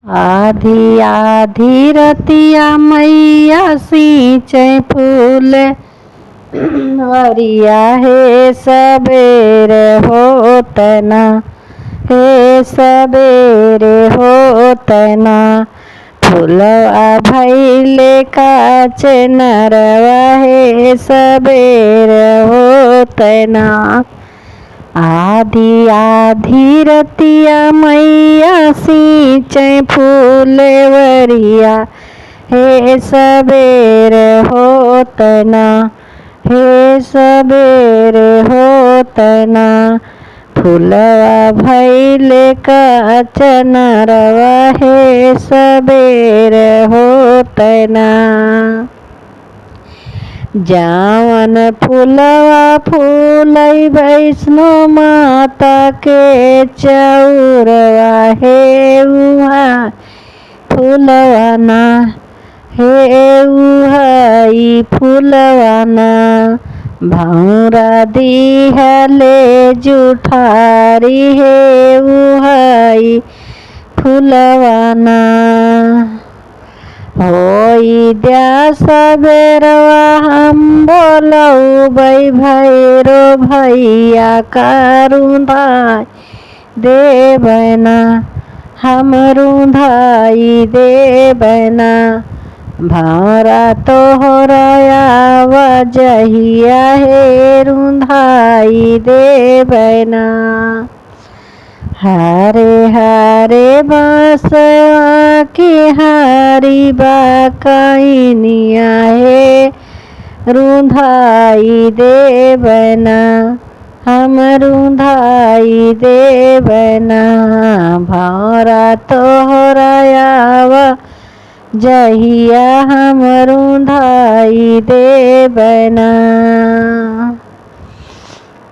आधी आधी रतिया मैया सींचे फूल वरिया हे सबेरे होत ना, हे सबेरे होत ना। फूलवा भइले काच नरवा हे सबेरे होत ना। आधी आधी रतिया मैया सींचे फूल वरिया हे सबेरे होत ना, हे सबेरे होत ना। फूलवा भइले काच नरवा हे सबेरे होत ना। जावन फूलवा फूलै वैष्णो माता के चौरवा हे उहा फूलवा ना, हे उहाई फूलवा ना। भौरा दिहले जुठारी हे उहाई फूलवा ना। होई द्या सबेरवा हम बोलौबै भैरो भैया का रुंधाई देबना, हम रुंधाई देबना। भौरा तोहरा आवाजहिया हे रुंधाई देबना। हरे हरे बांसवा की हारी बाकैनिया हे रुंधाई देबना, हम रुंधाई देबना। भौरा तोहरा आवाजहिया हम रुंधाई देबना।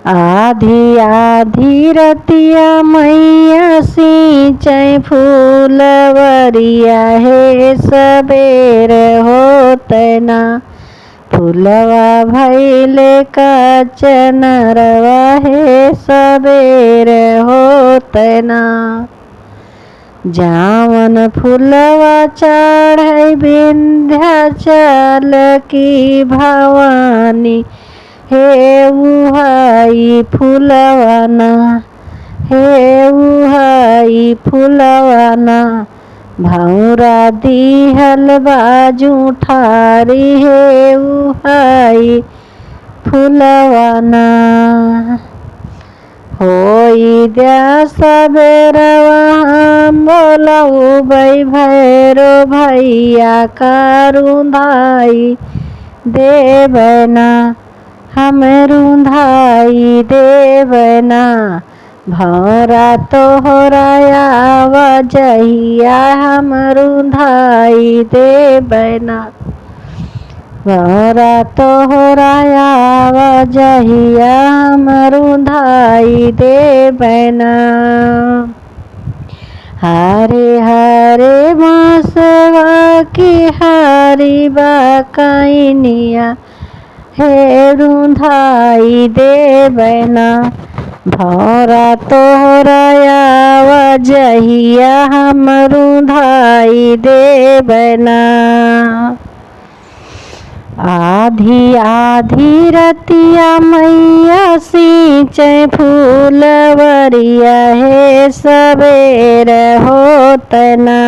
आधी आधी रतिया मैया सींचे फूल वरिया हे सबेरे होत ना। फूलवा भइले काच नरवा हे सबेरे होत ना। जावन फूलवा चढ़ै विंध्याचल की भवानी हे उहाई फूलवा ना, हे उहाई फूलवा ना। भौरा दिहल बाजूठारी हे उहाई फूलवा ना। होई द्या सबेरवा हम बोलौबै भैरो भैया का रुंधाई देबना, हम रुंधाई देबना। भौरा तोहरा आवाजहिया हम रुंधाई देबना। भौरा तोहरा आवाजहिया हम रुंधाई देबना। हरे हरे बांसवा की हारी बाकैनिया हे रुंधाई देबना। भौरा तोहरा आवाजहिया हम रुंधाई देबना। आधी आधी रतिया मैया सींचे फूल वरिया हे सबेरे होत ना।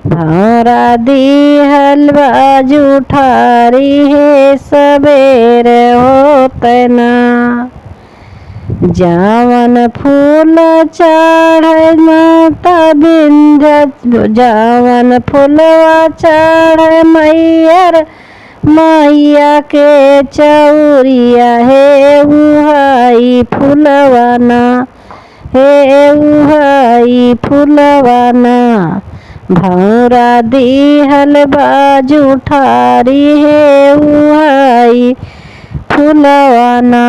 भौरा दिहल बाजूठारी हे सबेरे होत ना। जावन फूल चढ़ै माता विंध्या, जावन फूलवा चढ़ै मैयर मैया के चौरिया हे उहाई फूलवा ना, हे उहाई फूलवा ना। भौरा दिहल बाजूठारी हे उहाई फूलवा ना।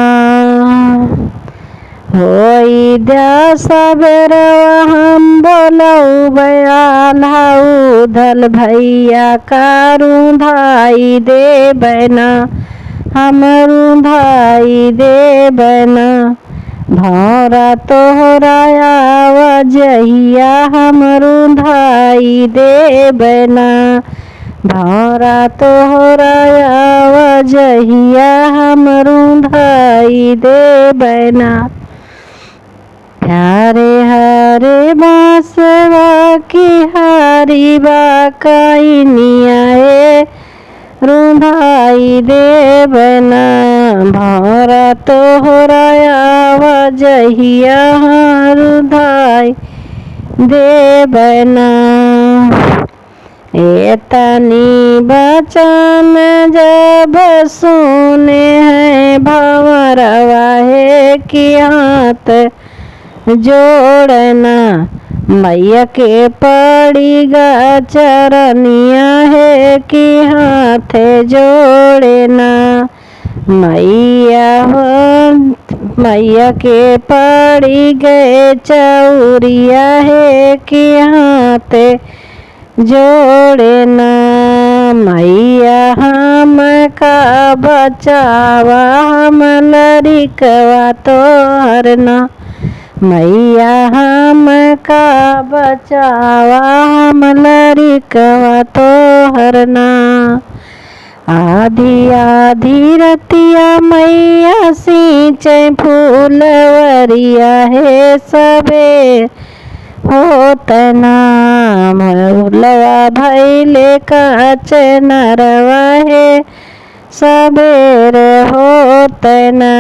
होई द्या सबेरवा हम बोलौबै आल्हा उधल भैया का रुंधाई देबना, हम रुंधाई देबना। भौरा तोहरा आवाजहिया हम रुंधाई देबना। भौरा तोहरा आवाजहिया हम रुंधाई देबना। हरे हरे बांसवा की हरी बाकैनिया रुंधाई देबना। भौरा तोहरा आवाजहिया रुंधाई देबना। एतनी बचन जब सुने हैं भंवरवा है कि हाथ जोड़ना। मैया के पड़ी गा चरनिया है कि हाथ जोड़ना। मैया के पड़ी गए चौरिया है कि हाथ जोड़ना। मैया हम का बचावा हम लड़िकवा तोहरना। मैया हम का बचावा हम लड़िकवा तोहरना। आधी आधी रतिया मैया सींचे फूलवरिया है सबे होतना। मौलवा भैले काच नरवा है सबेर होतना।